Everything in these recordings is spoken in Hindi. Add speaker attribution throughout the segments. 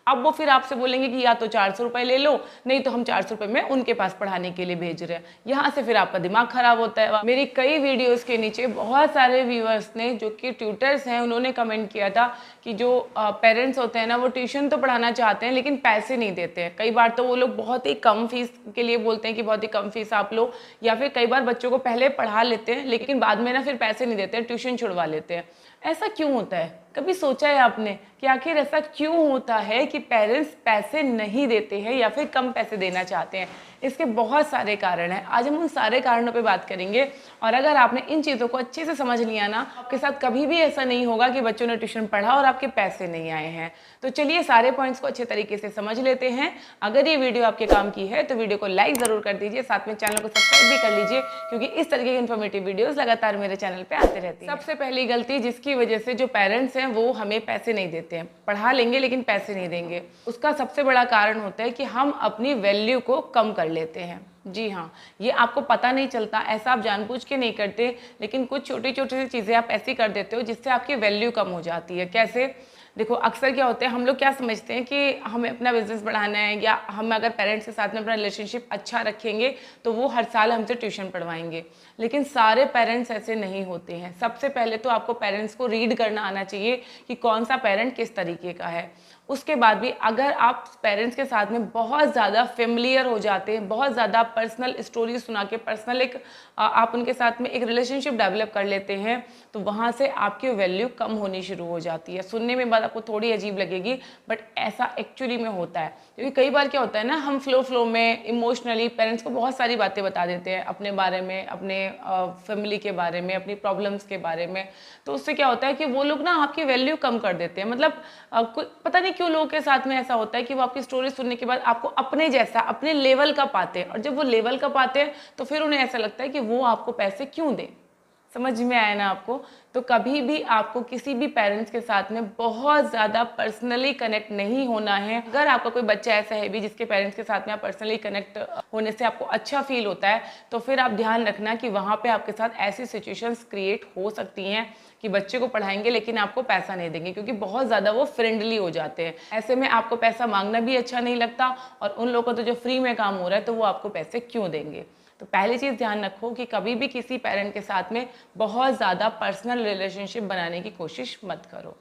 Speaker 1: अब वो फिर आपसे बोलेंगे कि या तो 400 रुपये ले लो, नहीं तो हम 400 रुपये में उनके पास पढ़ाने के लिए भेज रहे हैं। यहाँ से फिर आपका दिमाग खराब होता है। मेरी कई वीडियोस के नीचे बहुत सारे व्यूअर्स ने जो कि ट्यूटर्स हैं उन्होंने कमेंट किया था कि जो पेरेंट्स होते हैं ना वो ट्यूशन तो पढ़ाना चाहते हैं लेकिन पैसे नहीं देते हैं। कई बार तो वो लोग बहुत ही कम फीस के लिए बोलते हैं कि बहुत ही कम फीस आप लो, या फिर कई बार बच्चों को पहले पढ़ा लेते हैं लेकिन बाद में ना फिर पैसे नहीं देते हैं, ट्यूशन छुड़वा लेते हैं। ऐसा क्यों होता है? कभी सोचा है आपने कि आखिर ऐसा क्यों होता है कि पेरेंट्स पैसे नहीं देते हैं या फिर कम पैसे देना चाहते हैं? इसके बहुत सारे कारण हैं। आज हम उन सारे कारणों पे बात करेंगे, और अगर आपने इन चीज़ों को अच्छे से समझ लिया ना, आपके साथ कभी भी ऐसा नहीं होगा कि बच्चों ने ट्यूशन पढ़ा और आपके पैसे नहीं आए हैं। तो चलिए सारे पॉइंट्स को अच्छे तरीके से समझ लेते हैं। अगर ये वीडियो आपके काम की है तो वीडियो को लाइक ज़रूर कर दीजिए, साथ में चैनल को सब्सक्राइब भी कर लीजिए, क्योंकि इस तरीके की इन्फॉर्मेटिव वीडियोज़ लगातार मेरे चैनल पर आते रहती हैं। सबसे पहली गलती जिसकी वजह से जो पेरेंट्स हैं वो हमें पैसे नहीं देते हैं, पढ़ा लेंगे लेकिन पैसे नहीं देंगे, उसका सबसे बड़ा कारण होता है कि हम अपनी वैल्यू को कम कर लेते हैं। जी हाँ, ये आपको पता नहीं चलता, ऐसा आप जानबूझ के नहीं करते, लेकिन कुछ छोटी छोटी सी चीज़ें आप ऐसी कर देते हो जिससे आपकी वैल्यू कम हो जाती है। कैसे? देखो, अक्सर क्या होता है, हम लोग क्या समझते हैं कि हमें अपना बिजनेस बढ़ाना है, या हम अगर पेरेंट्स के साथ में अपना रिलेशनशिप अच्छा रखेंगे तो वो हर साल हमसे ट्यूशन पढ़वाएंगे। लेकिन सारे पेरेंट्स ऐसे नहीं होते हैं। सबसे पहले तो आपको पेरेंट्स को रीड करना आना चाहिए कि कौन सा पेरेंट किस तरीके का है। उसके बाद भी अगर आप पेरेंट्स के साथ में बहुत ज़्यादा फेमिलियर हो जाते हैं, बहुत ज़्यादा पर्सनल स्टोरी सुना के पर्सनल आप उनके साथ में एक रिलेशनशिप डेवलप कर लेते हैं, तो वहाँ से आपकी वैल्यू कम होनी शुरू हो जाती है। सुनने में बात आपको थोड़ी अजीब लगेगी, बट ऐसा एक्चुअली में होता है। क्योंकि कई बार क्या होता है ना, हम फ्लो में इमोशनली पेरेंट्स को बहुत सारी बातें बता देते हैं अपने बारे में, अपने फैमिली के बारे में, अपनी प्रॉब्लम्स के बारे में। तो उससे क्या होता है कि वो लोग ना आपकी वैल्यू कम कर देते हैं। मतलब पता नहीं क्यों लोगों के साथ में ऐसा होता है कि वो आपकी स्टोरी सुनने के बाद आपको अपने जैसा, अपने लेवल का पाते हैं, और जब वो लेवल का पाते हैं तो फिर उन्हें ऐसा लगता है कि वो आपको पैसे क्यों दें। समझ में आया ना आपको? तो कभी भी आपको किसी भी पेरेंट्स के साथ में बहुत ज़्यादा पर्सनली कनेक्ट नहीं होना है। अगर आपका कोई बच्चा ऐसा है भी जिसके पेरेंट्स के साथ में आप पर्सनली कनेक्ट होने से आपको अच्छा फील होता है, तो फिर आप ध्यान रखना कि वहाँ पे आपके साथ ऐसी सिचुएशंस क्रिएट हो सकती हैं कि बच्चे को पढ़ाएंगे लेकिन आपको पैसा नहीं देंगे, क्योंकि बहुत ज़्यादा वो फ्रेंडली हो जाते हैं। ऐसे में आपको पैसा मांगना भी अच्छा नहीं लगता, और उन लोगों को तो जो फ्री में काम हो रहा है तो वो आपको पैसे क्यों देंगे। तो पहली चीज़ ध्यान रखो कि कभी भी किसी पेरेंट के साथ में बहुत ज़्यादा पर्सनल रिलेशनशिप बनाने की कोशिश मत करो।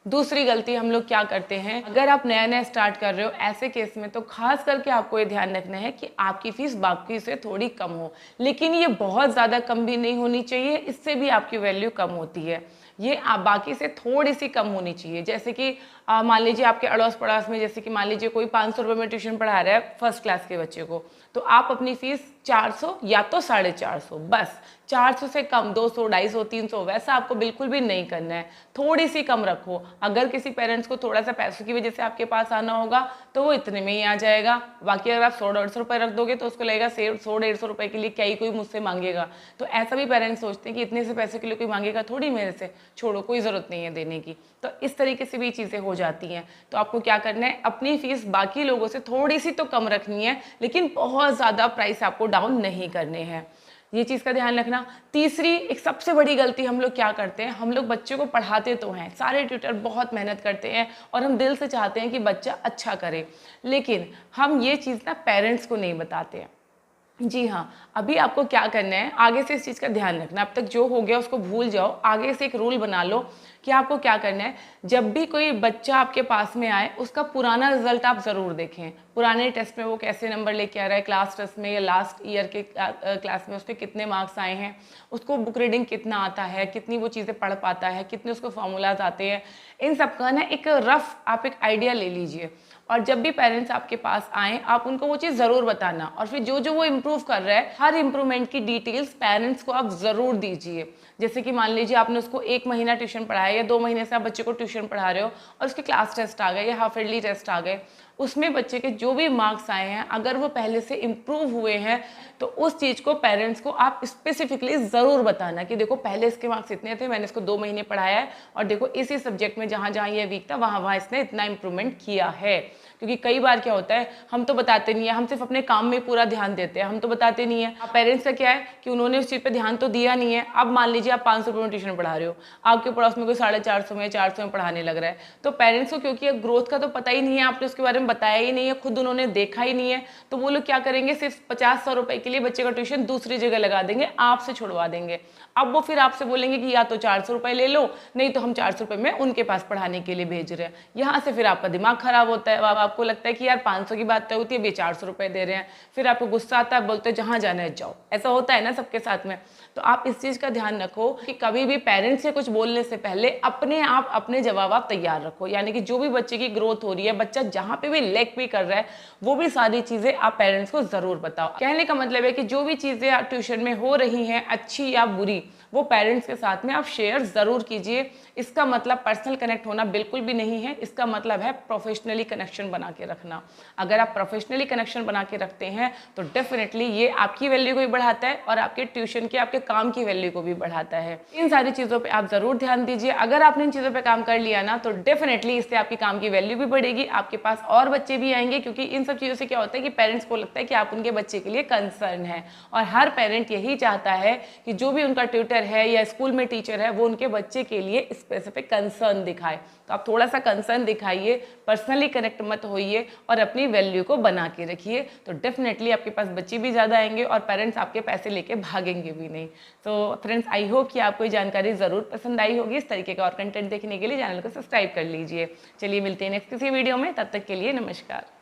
Speaker 1: दूसरी गलती हम लोग क्या करते हैं, अगर आप नया नया स्टार्ट कर रहे हो ऐसे केस में, तो खास करके आपको ये ध्यान रखना है कि आपकी फीस बाकी से थोड़ी कम हो, लेकिन ये बहुत ज़्यादा कम भी नहीं होनी चाहिए, इससे भी आपकी वैल्यू कम होती है। ये आप बाकी से थोड़ी सी कम होनी चाहिए। जैसे कि मान लीजिए आपके अड़ोस पड़ोस में, जैसे कि मान लीजिए कोई 500 रुपये में ट्यूशन पढ़ा रहा है फर्स्ट क्लास के बच्चे को, तो आप अपनी फीस 400 या तो 450, बस 400 से कम 200, 250, 300 वैसा आपको बिल्कुल भी नहीं करना है। थोड़ी सी कम रखो। अगर किसी पेरेंट्स को थोड़ा सा पैसों की वजह से आपके पास आना होगा तो वो इतने में ही आ जाएगा। बाकी अगर आप 100-150 रुपये रख दोगे तो उसको लगेगा 100-150 रुपये के लिए क्या ही कोई मुझसे मांगेगा। तो ऐसा भी पेरेंट्स सोचते हैं कि इतने से पैसे के लिए कोई मांगेगा थोड़ी मेरे से, छोड़ो, कोई ज़रूरत नहीं है देने की। तो इस तरीके से भी चीज़ें हो जाती हैं। तो आपको क्या करना है, अपनी फीस बाकी लोगों से थोड़ी सी तो कम रखनी है, लेकिन बहुत ज़्यादा प्राइस आपको डाउन नहीं करने हैं। ये चीज़ का ध्यान रखना। तीसरी एक सबसे बड़ी गलती हम लोग क्या करते हैं, हम लोग बच्चे को पढ़ाते तो हैं, सारे ट्यूटर बहुत मेहनत करते हैं और हम दिल से चाहते हैं कि बच्चा अच्छा करे, लेकिन हम ये चीज़ ना पेरेंट्स को नहीं बताते हैं। जी हाँ, अभी आपको क्या करना है, आगे से इस चीज़ का ध्यान रखना। अब तक जो हो गया उसको भूल जाओ, आगे से एक रूल बना लो कि आपको क्या करना है। जब भी कोई बच्चा आपके पास में आए उसका पुराना रिजल्ट आप ज़रूर देखें। पुराने टेस्ट में वो कैसे नंबर लेके आ रहा है, क्लास टेस्ट में या लास्ट ईयर के क्लास में उसके कितने मार्क्स आए हैं, उसको बुक रीडिंग कितना आता है, कितनी वो चीज़ें पढ़ पाता है, कितने उसको फॉर्मूलाज आते हैं। इन सब का ना एक रफ आप एक आइडिया ले लीजिए, और जब भी पेरेंट्स आपके पास आएँ आप उनको वो चीज़ ज़रूर बताना, और फिर जो जो वो इम्प्रूव कर रहा है हर इम्प्रूवमेंट की डिटेल्स पेरेंट्स को आप ज़रूर दीजिए। जैसे कि मान लीजिए आपने उसको 1 महीना ट्यूशन पढ़ाया या 2 महीने से आप बच्चे को ट्यूशन पढ़ा रहे हो और उसके क्लास टेस्ट आ गए या हाफ ईयरली टेस्ट आ गए, उसमें बच्चे के जो भी मार्क्स आए हैं अगर वो पहले से इम्प्रूव हुए हैं तो उस चीज़ को पेरेंट्स को आप स्पेसिफिकली ज़रूर बताना कि देखो पहले इसके मार्क्स इतने थे, मैंने इसको 2 महीने पढ़ाया है और देखो इसी सब्जेक्ट में जहाँ जहाँ ये वीक था वहाँ इसने इतना इम्प्रूवमेंट किया है। क्योंकि कई बार क्या होता है, हम तो बताते नहीं है, हम सिर्फ अपने काम में पूरा ध्यान देते हैं, हम तो बताते नहीं है। अब पेरेंट्स का क्या है कि उन्होंने उस चीज़ पे ध्यान तो दिया नहीं है। अब मान लीजिए आप 500 रुपये में ट्यूशन पढ़ा रहे हो, आपके पड़ोस में कोई 450 में 400 में पढ़ाने लग रहा है। तो पेरेंट्स को क्योंकि ग्रोथ का तो पता ही नहीं है, आपने उसके बारे में बताया ही नहीं है, खुद उन्होंने देखा ही नहीं है, तो वो लोग क्या करेंगे, सिर्फ 50-100 रुपए के लिए बच्चे का ट्यूशन दूसरी जगह लगा देंगे, आपसे छुड़वा देंगे। अब वो फिर आपसे बोलेंगे कि या तो 400 रुपए ले लो, नहीं तो हम 400 रुपए में उनके पास पढ़ाने के लिए भेज रहे हैं। यहाँ से फिर आपका दिमाग खराब होता है, आपको लगता है कि यार 500 की बात तय होती है, अभी 400 रुपए दे रहे हैं, फिर आपको गुस्सा आता है, बोलते हो जहाँ जाना है जाओ। ऐसा होता है ना सबके साथ में। तो आप इस चीज़ का ध्यान रखो कि कभी भी पेरेंट्स से कुछ बोलने से पहले अपने आप अपने जवाब आप तैयार रखो, यानी कि जो भी बच्चे की ग्रोथ हो रही है, बच्चा जहाँ पे भी लैक भी कर रहा है, वो भी सारी चीज़ें आप पेरेंट्स को ज़रूर बताओ। कहने का मतलब है कि जो भी चीज़ें आप ट्यूशन में हो रही हैं, अच्छी या बुरी, वो पेरेंट्स के साथ में आप शेयर ज़रूर कीजिए। इसका मतलब पर्सनल कनेक्ट होना बिल्कुल भी नहीं है, इसका मतलब है प्रोफेशनली कनेक्शन बना के रखना। अगर आप प्रोफेशनली कनेक्शन बना के रखते हैं तो डेफिनेटली ये आपकी वैल्यू को भी बढ़ाता है और आपके ट्यूशन के, आपके काम की वैल्यू को भी बढ़ाता है। इन सारी चीज़ों पे आप ज़रूर ध्यान दीजिए। अगर आपने इन चीज़ों पे काम कर लिया ना, तो डेफिनेटली इससे आपकी काम की वैल्यू भी बढ़ेगी, आपके पास और बच्चे भी आएंगे, क्योंकि इन सब चीज़ों से क्या होता है कि पेरेंट्स को लगता है कि आप उनके बच्चे के लिए कंसर्न है। और हर पेरेंट यही चाहता है कि जो भी उनका ट्यूटर है या स्कूल में टीचर है, वो उनके बच्चे के लिए स्पेसिफिक कंसर्न दिखाए। तो आप थोड़ा सा कंसर्न दिखाइए, पर्सनली कनेक्ट मत होइए और अपनी वैल्यू को बना के रखिए, तो डेफिनेटली आपके पास बच्चे भी ज़्यादा आएंगे और पेरेंट्स आपके पैसे लेके भागेंगे भी नहीं। तो फ्रेंड्स, आई होप कि आपको ये जानकारी ज़रूर पसंद आई होगी। इस तरीके का और कंटेंट देखने के लिए चैनल को सब्सक्राइब कर लीजिए। चलिए मिलते हैं नेक्स्ट किसी वीडियो में, तब तक के लिए नमस्कार।